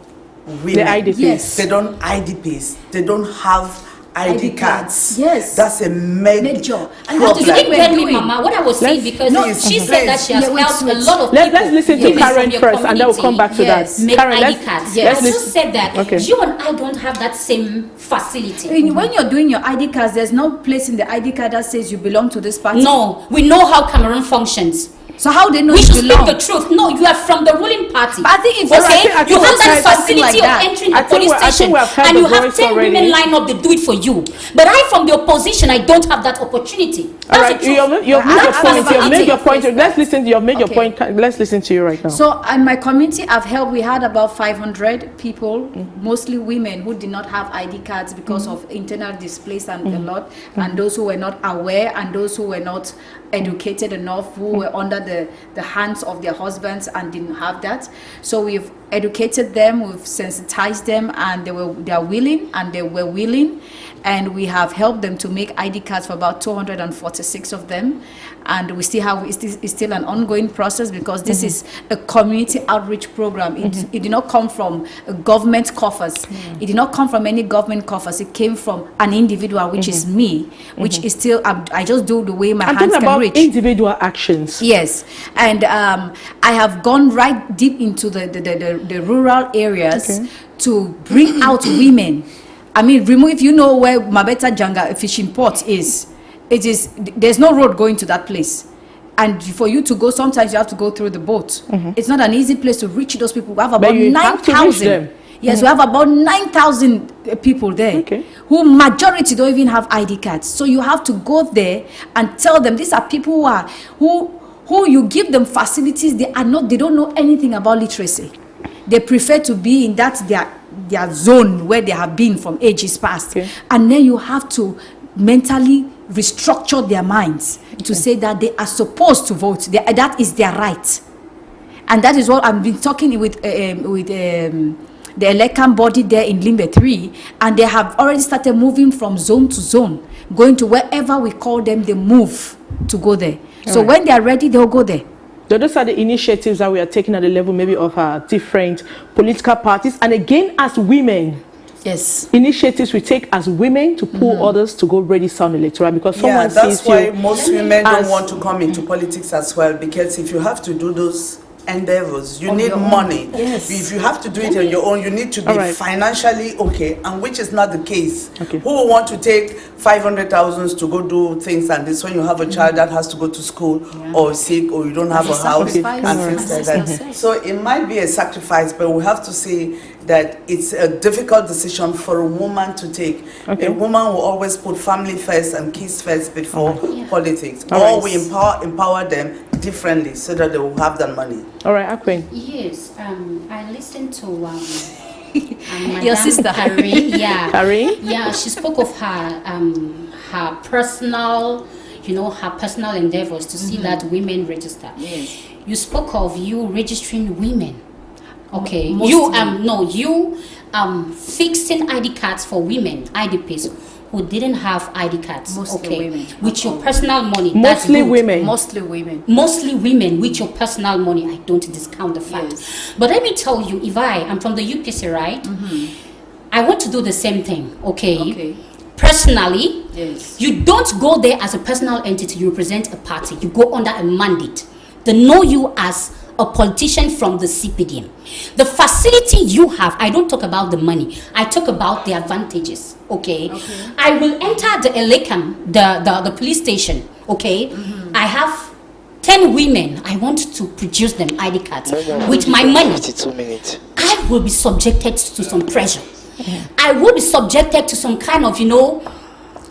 Women. The IDPs. Yes. They don't IDPs. They don't have ID cards. Yes. That's a major And You that is didn't what get we're me, doing. Mama. What I was saying, because she said that she has Yeah, helped a wait. lot of Let's people. listen to women Karen from your first, and then we'll come back to community that. Make Karen, ID let's- cards. let's I just listen. said that Okay. you and I don't have that same facility. When you're doing your ID cards, there's no place in the ID card that says you belong to this party. No, we know how Cameroon functions. So how they know We you should speak belong? the truth. No, you are from the ruling party. But I think if okay, I think you have that something facility like of that. entering I the think police I think station, we have heard and the you have voice 10 already. women line up, they do it for you. But I, from the opposition, I don't have that opportunity. That's All right, the truth. you've made your I- point. I- You've made your point. I- Let's listen. You've made your Okay. point. Let's listen to you right now. So in my community, I've helped. We had about 500 people, mostly women, who did not have ID cards because of internal displaced and a lot, and those who were not aware, and those who were not educated enough, who were under the hands of their husbands and didn't have that. So we've educated them, we've sensitized them, and they are willing, and they were willing, and we have helped them to make ID cards for about 246 of them. And we still have, it's still an ongoing process, because this is a community outreach program. It did not come from government coffers. It did not come from any government coffers. It came from an individual, which is me, which is still, I just do the way my I'm hands talking can about reach. individual actions. Yes, and I have gone right deep into the rural areas to bring out women. I mean, remove, if you know where Mabeta Janga fishing port is, there's no road going to that place. And for you to go, sometimes you have to go through the boat. It's not an easy place to reach those people. We have about you have to reach 9,000. them. Yes, we have about 9,000 people there, who majority don't even have ID cards. So you have to go there and tell them, these are people who you give them facilities. They don't know anything about literacy. They prefer to be in that their zone where they have been from ages past. And then you have to mentally restructure their minds to say that they are supposed to vote. That is their right. And that is what I've been talking with the election body there in Limbe 3, and they have already started moving from zone to zone, going to wherever we call them, they move to go there. So when they are ready, they'll go there. So those are the initiatives that we are taking at the level maybe of our different political parties. And again, as women, yes, initiatives we take as women to pull others to go register on electoral, because someone that's sees why you most women don't as- want to come into politics as well, because if you have to do those endeavors, you On need your own. money. Yes. If you have to do it on your own, you need to be All right. financially okay, and which is not the case. Okay. Who will want to take 500,000 to go do things, and this when you have a child that has to go to school or sick, or you don't have a house sacrifice. and things like that. So it might be a sacrifice, but we have to say that it's a difficult decision for a woman to take. A woman will always put family first and kids first before politics. All Or right. we empower them differently so that they will have that money. All right, Akwen. Yes, I listened to Your Madame sister. Karine. Yeah, Karine? Yeah, she spoke of her personal, her personal endeavors to see that women register. Yes. You spoke of you registering women. Okay, Mostly. you fixing ID cards for women, IDPs who didn't have ID cards. Mostly women. With your personal money. Mostly that's good. women. Mostly women. Mostly women with your personal money. I don't discount the fact. Yes. But let me tell you, if I'm from the UPC, right? I want to do the same thing, okay? Personally, Yes. you don't go there as a personal entity, you represent a party. You go under a mandate. They know you as a politician from the CPDM. The facility you have, I don't talk about the money. I talk about the advantages, okay? I will enter the Elekam, the police station, okay? I have 10 women. I want to produce them ID cards with my money. 52 minutes. I will be subjected to some pressure. I will be subjected to some kind of,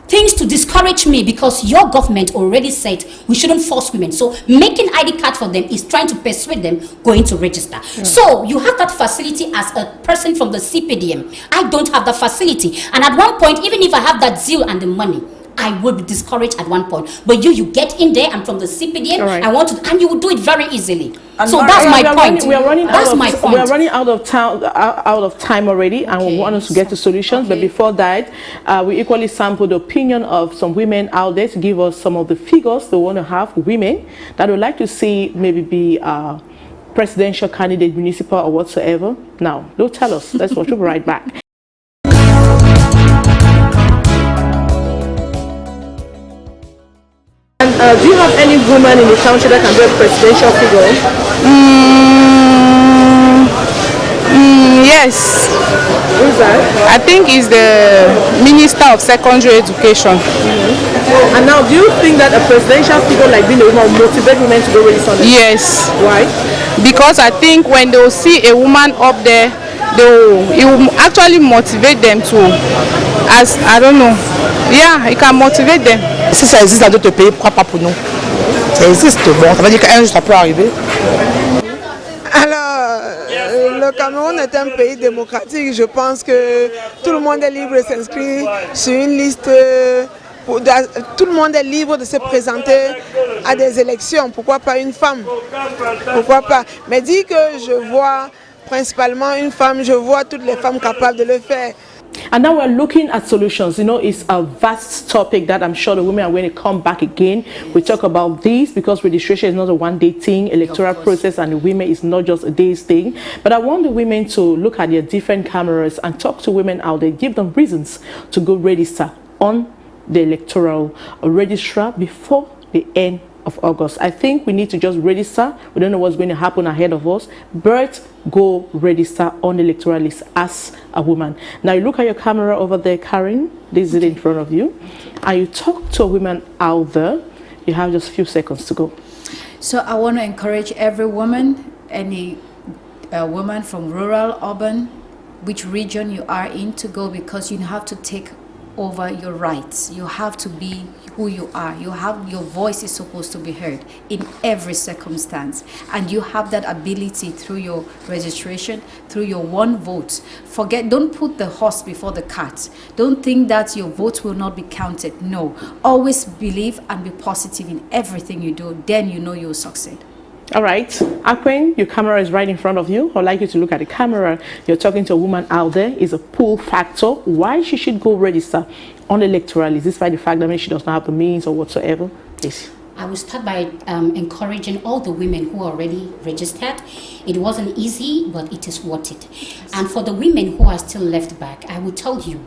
things to discourage me, because your government already said we shouldn't force women. So making ID card for them is trying to persuade them going to register. So you have that facility as a person from the CPDM. I don't have that facility. And at one point, even if I have that zeal and the money, I will be discouraged at one point. But you get in there, and from the CPDM, All right. I want to, and you will do it very easily. And So Mara, that's my point. We are running That's out of, my point. We are running out of time already, and we Okay. want us to get to solutions. But Okay. before that, we equally sampled the opinion of some women out there to give us some of the figures they want to have, women that would like to see maybe be presidential candidate, municipal or whatsoever. Now, don't tell us. Let's watch. We'll be right back. And do you have any woman in the country that can be a presidential figure? Yes, Who's that? I think it's the Minister of Secondary Education. And now, do you think that a presidential figure like being a woman will motivate women to go register? Yes, Why? because I think when they'll see a woman up there, it will actually motivate them to, as I don't know, yeah, it can motivate them. Si ça existe dans d'autres pays, pourquoi pas pour nous? Ça existe, bon, ça veut dire qu'un jour ça peut arriver. Alors, le Cameroun est un pays démocratique. Je pense que tout le monde est libre de s'inscrire sur une liste. Tout le monde est libre de se présenter à des élections. Pourquoi pas une femme? Pourquoi pas? Mais dis que je vois principalement une femme, je vois toutes les femmes capables de le faire. And now we're looking at solutions. You know, it's a vast topic that I'm sure the women are going to come back again. We talk about this because registration is not a one-day thing. Electoral process and the women is not just a day's thing. But I want the women to look at their different cameras and talk to women out there, give them reasons to go register on the electoral registrar before the end of August. I think we need to just register. We don't know what's going to happen ahead of us, but go register on the electoral list as a woman. Now you look at your camera over there, Karen. This is it in front of you, and you talk to a woman out there. You have just a few seconds to go. So I want to encourage every woman, any woman from rural, urban, which region you are in, to go, because you have to take over your rights. You have to be who you are. Your voice is supposed to be heard in every circumstance, and you have that ability through your registration, through your one vote. Don't put the horse before the cart. Don't think that your vote will not be counted. No, always believe and be positive in everything you do. Then you know you'll succeed. All right, Akwen, your camera is right in front of you. I'd like you to look at the camera. You're talking to a woman out there. Is a pull factor why she should go register on electoral list, despite the fact that maybe she does not have the means or whatsoever. Please. I will start by encouraging all the women who are already registered. It wasn't easy, but it is worth it. And for the women who are still left back, I will tell you,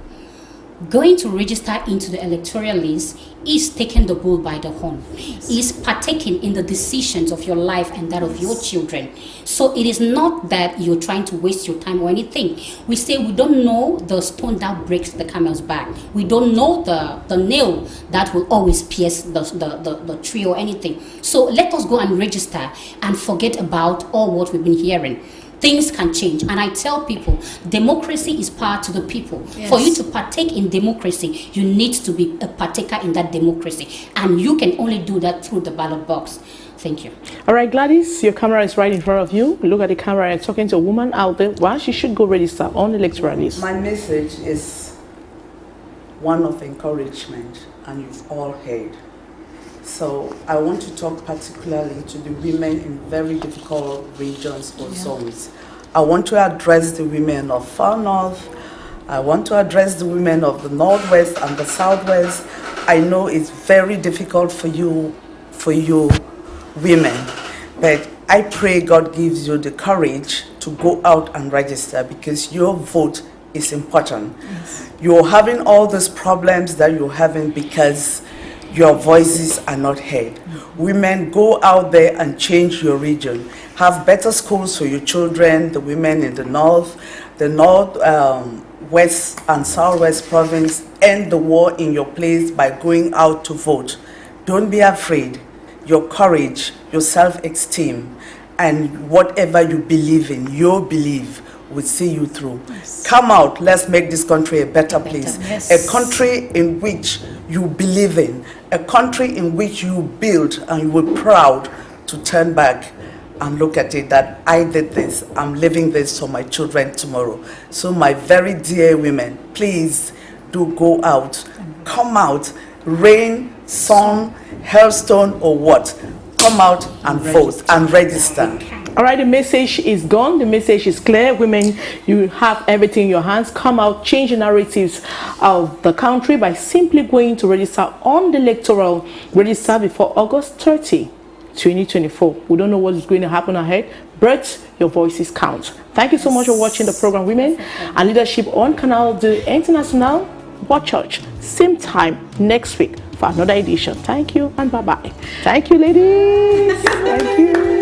going to register into the electoral list is taking the bull by the horn, is partaking in the decisions of your life and that of your children. So it is not that you're trying to waste your time or anything. We say we don't know the stone that breaks the camel's back. We don't know the nail that will always pierce the tree or anything. So let us go and register and forget about all what we've been hearing. Things can change, and I tell people, democracy is power to the people. Yes. For you to partake in democracy, you need to be a partaker in that democracy, and you can only do that through the ballot box. Thank you. All right, Gladys, your camera is right in front of you. Look at the camera. You're talking to a woman out there. Why she should go register on the electoral list. My message is one of encouragement, and you've all heard. So I want to talk particularly to the women in very difficult regions or zones. I want to address the women of far north. I want to address the women of the northwest and the southwest. I know it's very difficult for you women, but I pray God gives you the courage to go out and register, because your vote is important. Yes. You're having all these problems that you're having because your voices are not heard. Women, go out there and change your region. Have better schools for your children, the women in the north, west and southwest province. End the war in your place by going out to vote. Don't be afraid. Your courage, your self-esteem, and whatever you believe in, your belief will see you through. Yes. Come out, let's make this country a better place. Yes. A country in which you believe in, a country in which you build and you were proud to turn back and look at it that I did this, I'm leaving this for my children tomorrow. So my very dear women, please do go out, come out, rain, sun, hailstone, or what. Come out and vote and register. All right, the message is gone. The message is clear. Women, you have everything in your hands. Come out, change the narratives of the country by simply going to register on the electoral register before August 30, 2024. We don't know what is going to happen ahead, but your voices count. Thank you so much for watching the program Women and Leadership on Canal de International. Watch church, same time next week for another edition. Thank you and bye-bye. Thank you, ladies. Thank you.